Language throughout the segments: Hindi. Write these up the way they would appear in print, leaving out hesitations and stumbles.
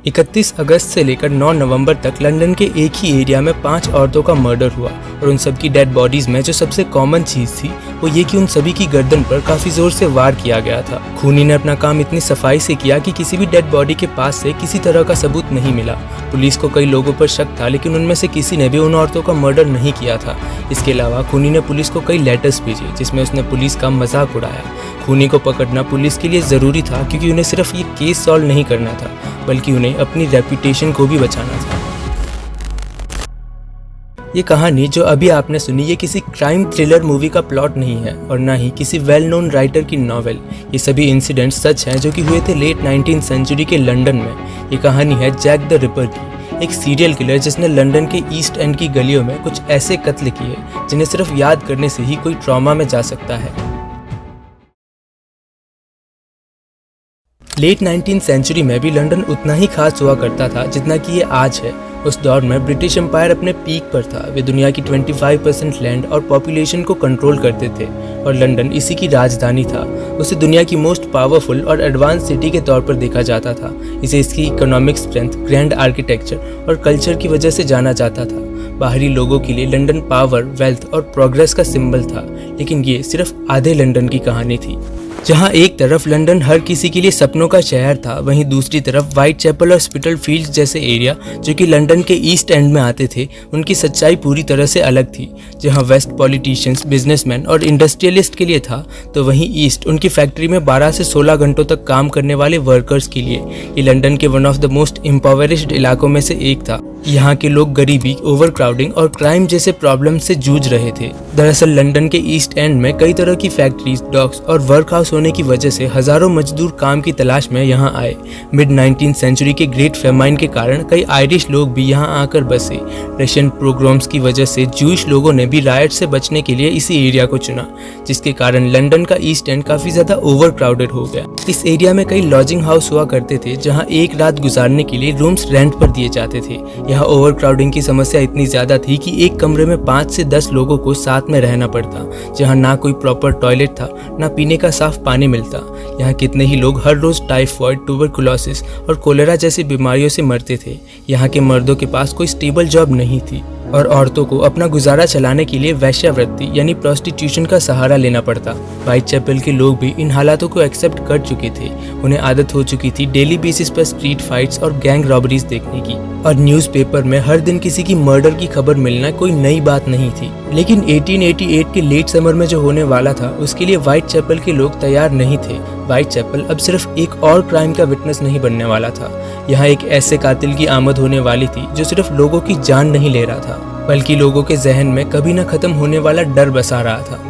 31 अगस्त से लेकर 9 नवंबर तक लंदन के एक ही एरिया में 5 औरतों का मर्डर हुआ और उन सबकी डेड बॉडीज में जो सबसे कॉमन चीज़ थी वो ये कि उन सभी की गर्दन पर काफ़ी ज़ोर से वार किया गया था। खूनी ने अपना काम इतनी सफाई से किया कि किसी भी डेड बॉडी के पास से किसी तरह का सबूत नहीं मिला। पुलिस को कई लोगों पर शक था, लेकिन उनमें से किसी ने भी उन औरतों का मर्डर नहीं किया था। इसके अलावा खूनी ने पुलिस को कई लेटर्स भेजे जिसमें उसने पुलिस का मजाक उड़ाया। खूनी को पकड़ना पुलिस के लिए ज़रूरी था क्योंकि उन्हें सिर्फ ये केस सॉल्व नहीं करना था, बल्कि उन्हें अपनी रेपुटेशन को भी बचाना था। ये कहानी जो अभी आपने सुनी ये किसी क्राइम थ्रिलर मूवी का प्लॉट नहीं है और ना ही किसी वेल नोन राइटर की नॉवेल। ये सभी इंसिडेंट्स सच हैं जो कि हुए थे लेट 19th सेंचुरी के लंदन में। ये कहानी है जैक द रिपर की, एक सीरियल किलर जिसने लंदन के ईस्ट एंड की गलियों में कुछ ऐसे कत्ल किए जिन्हें सिर्फ याद करने से ही कोई ट्रॉमा में जा सकता है। लेट 19th सेंचुरी में भी लंदन उतना ही खास हुआ करता था जितना कि ये आज है। उस दौर में ब्रिटिश एम्पायर अपने पीक पर था। वे दुनिया की 25% लैंड और पॉपुलेशन को कंट्रोल करते थे और लंदन इसी की राजधानी था। उसे दुनिया की मोस्ट पावरफुल और एडवांस सिटी के तौर पर देखा जाता था। इसे इसकी इकोनॉमिक स्ट्रेंथ, ग्रैंड आर्किटेक्चर और कल्चर की वजह से जाना जाता था। बाहरी लोगों के लिए लंदन पावर, वेल्थ और प्रोग्रेस का सिंबल था, लेकिन ये सिर्फ आधे लंदन की कहानी थी। जहां एक तरफ लंदन हर किसी के लिए सपनों का शहर था, वहीं दूसरी तरफ व्हाइट चैपल और स्पिटलफील्ड्स जैसे एरिया जो कि लंदन के ईस्ट एंड में आते थे, उनकी सच्चाई पूरी तरह से अलग थी। जहां वेस्ट पॉलिटिशियंस, बिजनेसमैन और इंडस्ट्रियलिस्ट के लिए था, तो वहीं ईस्ट उनकी फैक्ट्री में 12 से 16 घंटों तक काम करने वाले वर्कर्स के लिए। ये लंदन के वन ऑफ द मोस्ट इम्पावरिश्ड इलाकों में से एक था। यहाँ के लोग गरीबी, ओवरक्राउडिंग और क्राइम जैसे प्रॉब्लम से जूझ रहे थे। दरअसल लंदन के ईस्ट एंड में कई तरह की फैक्ट्रीज, डॉक्स और वर्क हाउस होने की वजह से हजारों मजदूर काम की तलाश में यहाँ आए। मिड 19th सेंचुरी के ग्रेट फेमाइन के कारण कई आयरिश लोग भी यहाँ आकर बसे। रशियन प्रोग्राम्स की वजह से जूइश लोगों ने भी रायट से बचने के लिए इसी एरिया को चुना, जिसके कारण लंदन का ईस्ट एंड काफी ज्यादा ओवरक्राउडेड हो गया। इस एरिया में कई लॉजिंग हाउस हुआ करते थे जहाँ एक रात गुजारने के लिए रूम्स रेंट पर दिए जाते थे। यहाँ ओवरक्राउडिंग की समस्या इतनी ज्यादा थी कि एक कमरे में 5 से 10 लोगों को साथ में रहना पड़ता, जहाँ ना कोई प्रॉपर टॉयलेट था, ना पीने का साफ पानी मिलता। यहाँ कितने ही लोग हर रोज टाइफॉइड, ट्यूबरकुलोसिस और कोलेरा जैसी बीमारियों से मरते थे। यहाँ के मर्दों के पास कोई स्टेबल जॉब नहीं थी और औरतों को अपना गुजारा चलाने के लिए वेश्यावृत्ति यानी प्रोस्टिट्यूशन का सहारा लेना पड़ता। व्हाइट चैपल के लोग भी इन हालातों को एक्सेप्ट कर चुके थे। उन्हें आदत हो चुकी थी डेली बेसिस पर स्ट्रीट फाइट्स और गैंग रॉबरीज देखने की, और न्यूज़पेपर में हर दिन किसी की मर्डर की खबर मिलना कोई नई बात नहीं थी। लेकिन 1888 के लेट समर में जो होने वाला था उसके लिए व्हाइट चैपल के लोग तैयार नहीं थे। व्हाइट चैपल अब सिर्फ एक और क्राइम का विटनेस नहीं बनने वाला था। यहाँ एक ऐसे कातिल की आमद होने वाली थी जो सिर्फ लोगों की जान नहीं ले रहा था, बल्कि लोगों के जहन में कभी न खत्म होने वाला डर बसा रहा था।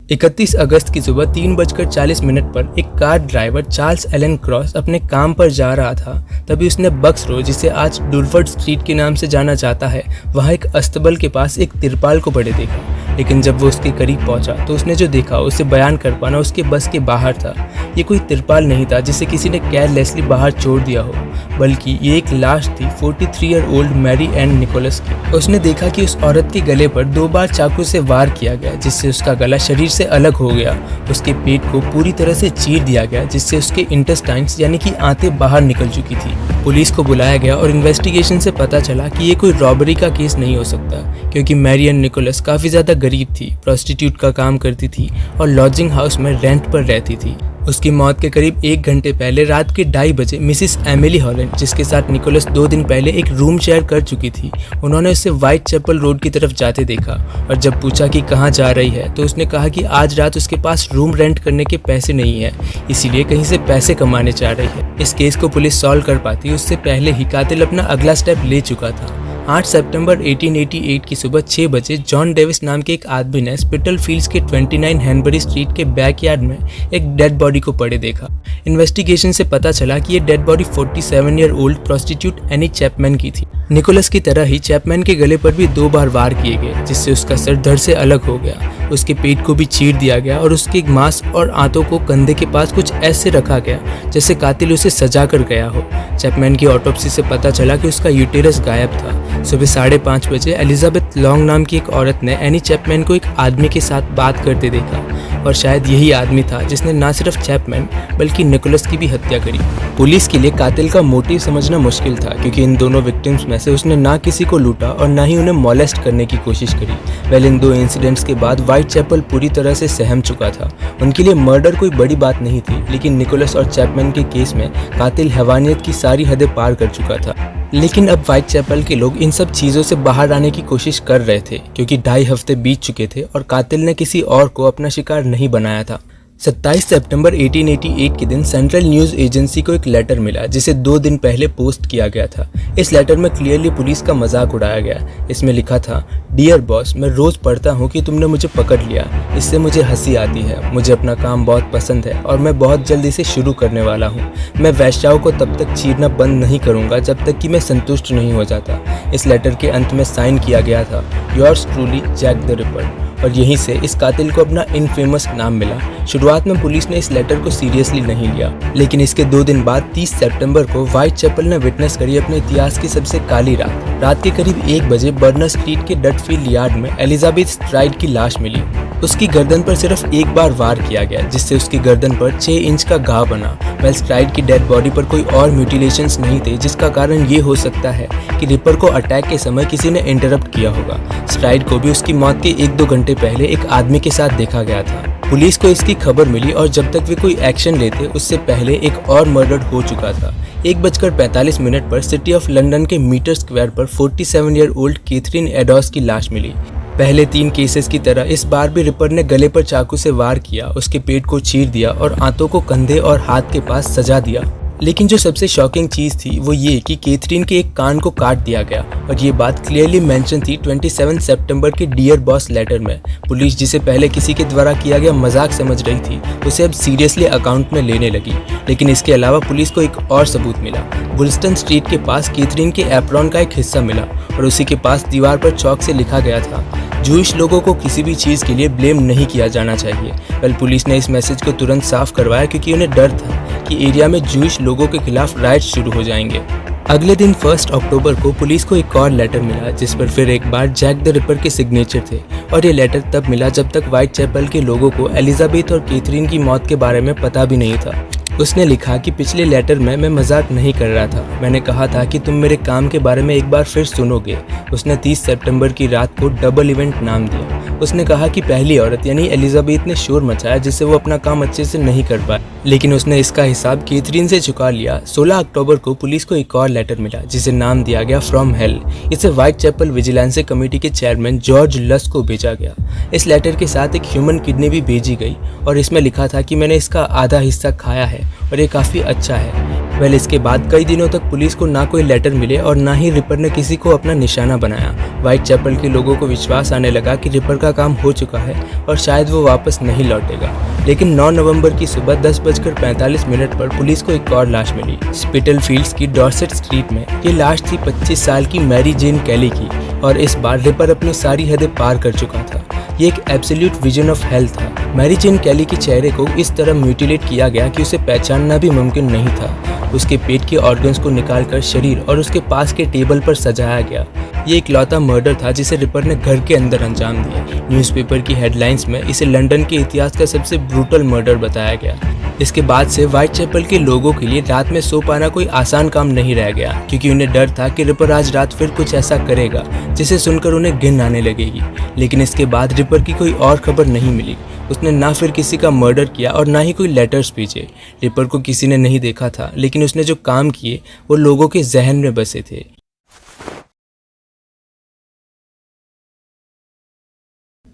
31 अगस्त की सुबह 3:40 पर एक car driver Charles Allen Cross अपने काम पर जा रहा था। तभी उसने बक्स रोड, जिसे आज डुलफर्ड स्ट्रीट के नाम से जाना जाता है, वहाँ एक अस्तबल के पास एक तिरपाल को पड़े देखा। लेकिन जब वो उसके करीब पहुंचा तो उसने जो देखा उसे बयान कर पाना उसके बस के बाहर था। ये कोई तिरपाल नहीं था जिसे किसी ने केयरलेसली बाहर छोड़ दिया हो, बल्कि ये एक लाश थी 43 year old Mary Ann Nichols की। उसने देखा कि उस औरत के गले पर 2 बार चाकू से वार किया गया, जिससे उसका गला शरीर से अलग हो गया। उसके पेट को पूरी तरह से चीर दिया गया, जिससे उसके इंटेस्टाइन्स यानी कि आंतें बाहर निकल चुकी थी। पुलिस को बुलाया गया और इन्वेस्टिगेशन से पता चला कि ये कोई रॉबरी का केस नहीं हो सकता, क्योंकि मैरी एन निकोलस काफ़ी ज़्यादा गरीब थी, प्रोस्टिट्यूट का काम करती थी और लॉजिंग हाउस में रेंट पर रहती थी। उसकी मौत के करीब 1 घंटे पहले रात के 2:30 बजे मिसिस एमिली हॉलैंड, जिसके साथ निकोलस 2 दिन पहले एक रूम शेयर कर चुकी थी, उन्होंने उसे व्हाइट चैपल रोड की तरफ जाते देखा। और जब पूछा कि कहाँ जा रही है तो उसने कहा कि आज रात उसके पास रूम रेंट करने के पैसे नहीं है, इसीलिए कहीं से पैसे कमाने जा रही है। इस केस को पुलिस सॉल्व कर पाती उससे पहले ही कातिल अपना अगला स्टेप ले चुका था। 8 सितंबर 1888 की सुबह 6 बजे जॉन डेविस नाम के एक आदमी ने स्पिटलफील्ड्स के 29 हैनबरी स्ट्रीट के बैकयार्ड में एक डेड बॉडी को पड़े देखा। इन्वेस्टिगेशन से पता चला कि ये dead body 47 year old prostitute any Chapman की थी। निकोलस की तरह ही चैपमैन के गले पर भी 2 बार वार किए गए, जिससे उसका सर धड़ से अलग हो गया। उसके पेट को भी चीर दिया गया और उसके मांस और आंतों को कंधे के पास कुछ ऐसे रखा गया जैसे कातिल उसे सजा कर गया हो। चैपमैन की ऑटोप्सी से पता चला कि उसका यूटेरस गायब था। सुबह 5:30 बजे एलिजाबेथ लॉन्ग नाम की एक औरत ने एनी चैपमैन को एक आदमी के साथ बात करते देखा और शायद यही आदमी था जिसने न सिर्फ चैपमैन बल्कि निकोलस की भी हत्या करी। पुलिस के लिए कातिल का मोटिव समझना मुश्किल था क्योंकि इन दोनों विक्टिम्स में से उसने ना किसी को लूटा और ना ही उन्हें मॉलेस्ट करने की कोशिश करी। इन 2 इंसिडेंट्स के बाद व्हाइट चैपल पूरी तरह से सहम चुका था। उनके लिए मर्डर कोई बड़ी बात नहीं थी, लेकिन निकोलस और चैपमैन के केस में कातिल हैवानियत की सारी हदें पार कर चुका था। लेकिन अब व्हाइट चैपल के लोग इन सब चीज़ों से बाहर आने की कोशिश कर रहे थे क्योंकि 2.5 हफ्ते बीत चुके थे और कातिल ने किसी और को अपना शिकार नहीं बनाया था। 27 सितंबर 1888 के दिन सेंट्रल न्यूज़ एजेंसी को एक लेटर मिला जिसे 2 दिन पहले पोस्ट किया गया था। इस लेटर में क्लियरली पुलिस का मजाक उड़ाया गया। इसमें लिखा था, डियर बॉस, मैं रोज़ पढ़ता हूँ कि तुमने मुझे पकड़ लिया। इससे मुझे हंसी आती है। मुझे अपना काम बहुत पसंद है और मैं बहुत जल्दी से शुरू करने वाला हूँ। मैं वेश्याओं को तब तक चीरना बंद नहीं करूँगा जब तक कि मैं संतुष्ट नहीं हो जाता। इस लेटर के अंत में साइन किया गया था, yours truly Jack the Ripper. और यहीं से इस कातिल को अपना इनफेमस नाम मिला। शुरुआत में पुलिस ने इस लेटर को सीरियसली नहीं लिया, लेकिन इसके 2 दिन बाद 30 सितंबर को व्हाइट चैपल ने विटनेस करी अपने इतिहास की सबसे काली रात। रात के करीब 1 बजे बर्नर स्ट्रीट के डटफील्ड यार्ड में एलिजाबेथ स्ट्राइड की लाश मिली। उसकी गर्दन पर सिर्फ एक बार वार किया गया जिससे उसकी गर्दन पर 6 इंच का घाव बना। स्ट्राइड की डेड बॉडी पर कोई और म्यूटिलेशंस नहीं थे, जिसका कारण ये हो सकता है कि रिपर को अटैक के समय किसी ने इंटरप्ट किया होगा। स्ट्राइड को भी उसकी मौत के 1-2 घंटे पहले एक आदमी के साथ देखा गया था। पुलिस को इसकी खबर मिली और जब तक वे कोई एक्शन लेते उससे पहले एक और मर्डर हो चुका था। 1:45 पर सिटी ऑफ लंदन के मीटर स्क्वायर पर 47 ईयर ओल्ड कैथरीन एडॉस की लाश मिली। पहले 3 केसेस की तरह इस बार भी रिपर ने गले पर चाकू से वार किया, उसके पेट को चीर दिया और आंतों को कंधे और हाथ के पास सजा दिया। लेकिन जो सबसे शॉकिंग चीज़ थी वो ये कि कैथरीन के एक कान को काट दिया गया और ये बात क्लियरली मेंशन थी 27 सितंबर के डियर बॉस लेटर में। पुलिस जिसे पहले किसी के द्वारा किया गया मजाक समझ रही थी उसे अब सीरियसली अकाउंट में लेने लगी। लेकिन इसके अलावा पुलिस को एक और सबूत मिला। वुल्स्टन स्ट्रीट के पास कैथरीन के एप्रॉन का एक हिस्सा मिला और उसी के पास दीवार पर चौक से लिखा गया था, जूइश लोगों को किसी भी चीज़ के लिए ब्लेम नहीं किया जाना चाहिए। पुलिस ने इस मैसेज को तुरंत साफ करवाया क्योंकि उन्हें डर था कि एरिया में जूइश लोगों के खिलाफ राइट्स शुरू हो जाएंगे। अगले दिन 1 अक्टूबर को पुलिस को एक और लेटर मिला जिस पर फिर एक बार जैक द रिपर के सिग्नेचर थे और ये लेटर तब मिला जब तक व्हाइट चैपल के लोगों को एलिजाबेथ और कैथरीन की मौत के बारे में पता भी नहीं था। उसने लिखा कि पिछले लेटर में मैं मजाक नहीं कर रहा था, मैंने कहा था कि तुम मेरे काम के बारे में एक बार फिर सुनोगे। उसने 30 सितंबर की रात को डबल इवेंट नाम दिया। उसने कहा कि पहली औरत यानी एलिजाबेथ ने शोर मचाया जिससे वो अपना काम अच्छे से नहीं कर पाए, लेकिन उसने इसका हिसाब कैथरीन से चुका लिया। 16 अक्टूबर को पुलिस को एक और लेटर मिला जिसे नाम दिया गया फ्रॉम हेल। इसे व्हाइट चैपल विजिलेंस कमेटी के चेयरमैन जॉर्ज लस को भेजा गया। इस लेटर के साथ एक ह्यूमन किडनी भी भेजी गई और इसमें लिखा था कि मैंने इसका आधा हिस्सा खाया है और ये काफ़ी अच्छा है। इसके बाद कई दिनों तक पुलिस को ना कोई लेटर मिले और ना ही रिपर ने किसी को अपना निशाना बनाया। व्हाइट चैपल के लोगों को विश्वास आने लगा कि रिपर का काम हो चुका है और शायद वो वापस नहीं लौटेगा। लेकिन 9 नवंबर की सुबह 10:45 पर पुलिस को एक और लाश मिली स्पिटलफील्ड्स की डॉर्सेट स्ट्रीट में। ये लाश थी 25 साल की मैरी जेन कैली की और इस बार रिपर अपनी सारी हदें पार कर चुका था। ये एक एब्सोल्यूट विजन ऑफ हेल्थ था। मैरी जेन कैली के चेहरे को इस तरह म्यूटिलेट किया गया कि उसे पहचानना भी मुमकिन नहीं था। उसके पेट के ऑर्गन्स को निकालकर शरीर और उसके पास के टेबल पर सजाया गया। ये एक लौता मर्डर था जिसे रिपर ने घर के अंदर अंजाम दिया। न्यूज़पेपर की हेडलाइंस में इसे लंदन के इतिहास का सबसे ब्रूटल मर्डर बताया गया। इसके बाद से व्हाइट चैपल के लोगों के लिए रात में सो पाना कोई आसान काम नहीं रह गया क्योंकि उन्हें डर था कि रिपर आज रात फिर कुछ ऐसा करेगा जिसे सुनकर उन्हें घिन आने लगेगी। लेकिन इसके बाद रिपर की कोई और खबर नहीं मिली। उसने ना फिर किसी का मर्डर किया और ना ही कोई लेटर्स भेजे। रिपर को किसी ने नहीं देखा था, लेकिन उसने जो काम किए वो लोगों के जहन में बसे थे।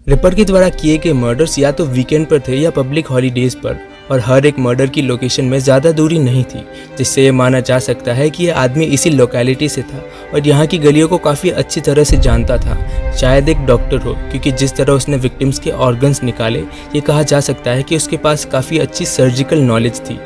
रिपर के द्वारा किए गए मर्डर्स या तो वीकेंड पर थे या पब्लिक हॉलीडेज पर, और हर एक मर्डर की लोकेशन में ज़्यादा दूरी नहीं थी, जिससे ये माना जा सकता है कि यह आदमी इसी लोकेलिटी से था और यहाँ की गलियों को काफ़ी अच्छी तरह से जानता था। शायद एक डॉक्टर हो, क्योंकि जिस तरह उसने विक्टिम्स के ऑर्गन्स निकाले ये कहा जा सकता है कि उसके पास काफ़ी अच्छी सर्जिकल नॉलेज थी।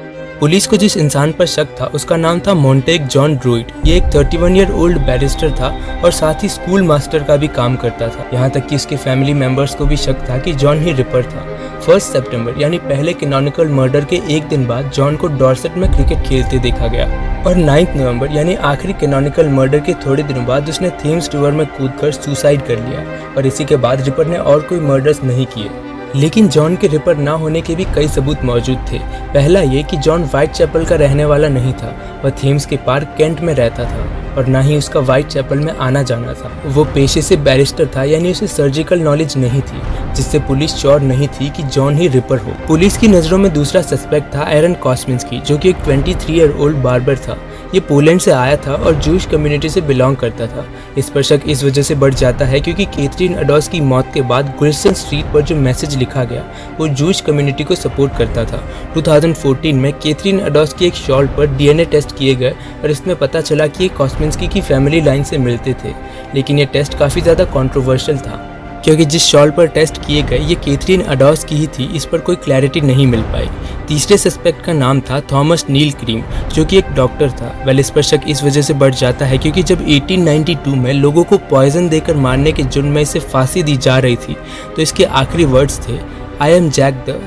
पुलिस को जिस इंसान पर शक था उसका नाम था मोंटेग जॉन ड्रूइट। ये एक 31 ईयर ओल्ड बैरिस्टर था और साथ ही स्कूल मास्टर का भी काम करता था। यहाँ तक कि उसके फैमिली मेंबर्स को भी शक था कि जॉन ही रिपर था। 1 सितंबर यानी पहले कैनोनिकल मर्डर के एक दिन बाद जॉन को डॉर्सेट में क्रिकेट खेलते देखा गया और 9 नवंबर यानी आखिरी कैनोनिकल मर्डर के थोड़े दिनों बाद उसने थेम्स रिवर में कूदकर सुसाइड कर लिया और इसी के बाद रिपर ने और कोई मर्डर्स नहीं किए। लेकिन जॉन के रिपर ना होने के भी कई सबूत मौजूद थे। पहला ये कि जॉन व्हाइट चैपल का रहने वाला नहीं था, वह थेम्स के पार कैंट में रहता था और ना ही उसका व्हाइट चैपल में आना जाना था। वो पेशे से बैरिस्टर था यानी उसे सर्जिकल नॉलेज नहीं थी, जिससे पुलिस श्योर नहीं थी कि जॉन ही रिपर हो। पुलिस की नज़रों में दूसरा सस्पेक्ट था एरन कॉस्मिंस्की, जो कि एक 23 ईयर ओल्ड बार्बर था। ये पोलैंड से आया था और जूश कम्युनिटी से बिलोंग करता था। इस पर शक इस वजह से बढ़ जाता है क्योंकि कैथरीन अडॉस की मौत के बाद गुलिस्टन स्ट्रीट पर जो मैसेज लिखा गया वो जूश कम्युनिटी को सपोर्ट करता था। 2014 में कैथरीन अडॉस की एक शॉल पर डीएनए टेस्ट किए गए और इसमें पता चला कि ये कॉस्मिंस्की की फैमिली लाइन से मिलते थे। लेकिन ये टेस्ट काफ़ी ज़्यादा कंट्रोवर्शियल था क्योंकि जिस शॉल पर टेस्ट किए गए ये कैथरीन अडॉस की ही थी, इस पर कोई क्लैरिटी नहीं मिल पाई। तीसरे सस्पेक्ट का नाम था थॉमस नील क्रीम, जो कि एक डॉक्टर था। वेल, इस पर शक इस वजह से बढ़ जाता है क्योंकि जब 1892 में लोगों को पॉइजन देकर मारने के जुर्म में इसे फांसी दी जा रही थी तो इसके आखिरी वर्ड्स थे I am Jack the.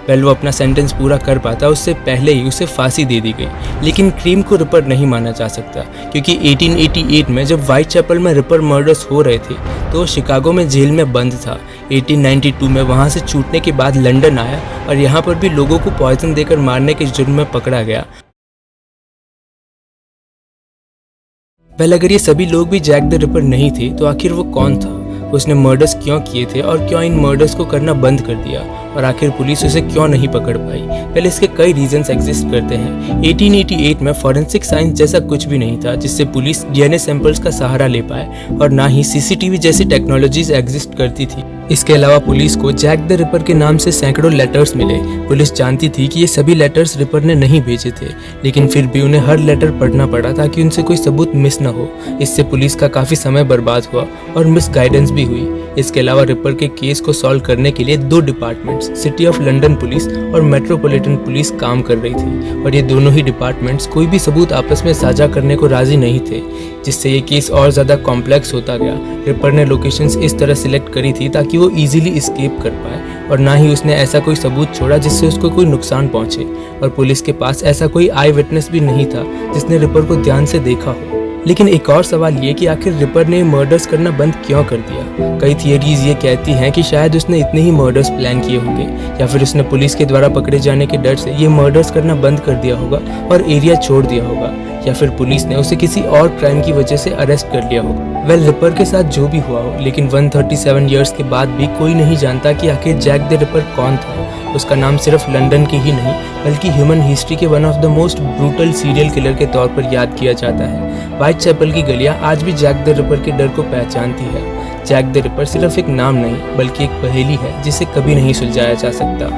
Well, वो अपना सेंटेंस पूरा कर पाता उससे पहले ही उसे फांसी दे दी गई। लेकिन क्रीम को रिपर नहीं माना जा सकता क्योंकि 1888 में जब व्हाइट चैपल में रिपर मर्डर्स हो रहे थे तो वो शिकागो में जेल में बंद था। 1892 में वहाँ से छूटने के बाद लंदन आया और यहाँ पर भी लोगों को पॉइजन देकर मारने के जुर्म में पकड़ा गया। वेल, अगर ये सभी लोग भी जैक द रिपर नहीं थे तो आखिर वो कौन था, उसने मर्डर्स क्यों किए थे और क्यों इन मर्डर्स को करना बंद कर दिया और आखिर पुलिस उसे क्यों नहीं पकड़ पाई। पहले इसके कई रीजंस एग्जिस्ट करते हैं। 1888 में फॉरेंसिक साइंस जैसा कुछ भी नहीं था जिससे पुलिस डीएनए सैंपल्स का सहारा ले पाए और ना ही सीसीटीवी जैसी टेक्नोलॉजीज एग्जिस्ट करती थी। इसके अलावा पुलिस को जैक द रिपर के नाम से सैकड़ों लेटर्स मिले। पुलिस जानती थी कि ये सभी लेटर्स रिपर ने नहीं भेजे थे, लेकिन फिर भी उन्हें हर लेटर पढ़ना पड़ा ताकि उनसे कोई सबूत मिस न हो। इससे पुलिस का काफ़ी समय बर्बाद हुआ और मिस गाइडेंस भी हुई। इसके अलावा रिपर के केस को सॉल्व करने के लिए 2 departments, city of London police और मेट्रोपॉलिटन पुलिस काम कर रही थी और ये दोनों ही डिपार्टमेंट्स कोई भी सबूत आपस में साझा करने को राजी नहीं थे, जिससे ये केस और ज़्यादा कॉम्प्लेक्स होता गया। रिपर ने लोकेशंस इस तरह सिलेक्ट करी थी ताकि वो इजीली एस्केप कर पाए और ना ही उसने ऐसा कोई सबूत छोड़ा जिससे उसको कोई नुकसान पहुंचे और पुलिस के पास ऐसा कोई आई विटनेस भी नहीं था जिसने रिपर को ध्यान से देखा हो। लेकिन एक और सवाल ये कि आखिर रिपर ने मर्डर्स करना बंद क्यों कर दिया। कई थियरीज ये कहती हैं कि शायद उसने इतने ही मर्डर्स प्लान किए होंगे या फिर उसने पुलिस के द्वारा पकड़े जाने के डर से ये मर्डर्स करना बंद कर दिया होगा और एरिया छोड़ दिया होगा, या फिर पुलिस ने उसे किसी और क्राइम की वजह से अरेस्ट कर लिया होगा। वेल, रिपर के साथ जो भी हुआ हो, लेकिन 137 ईयर्स के बाद भी कोई नहीं जानता कि आखिर जैक द रिपर कौन था। उसका नाम सिर्फ लंदन के ही नहीं बल्कि ह्यूमन हिस्ट्री के one of the most brutal serial killer के तौर पर याद किया जाता है। व्हाइट चैपल की गलियां आज भी जैक द रिपर के डर को पहचानती है। जैक द रिपर सिर्फ एक नाम नहीं बल्कि एक पहेली है जिसे कभी नहीं सुलझाया जा सकता।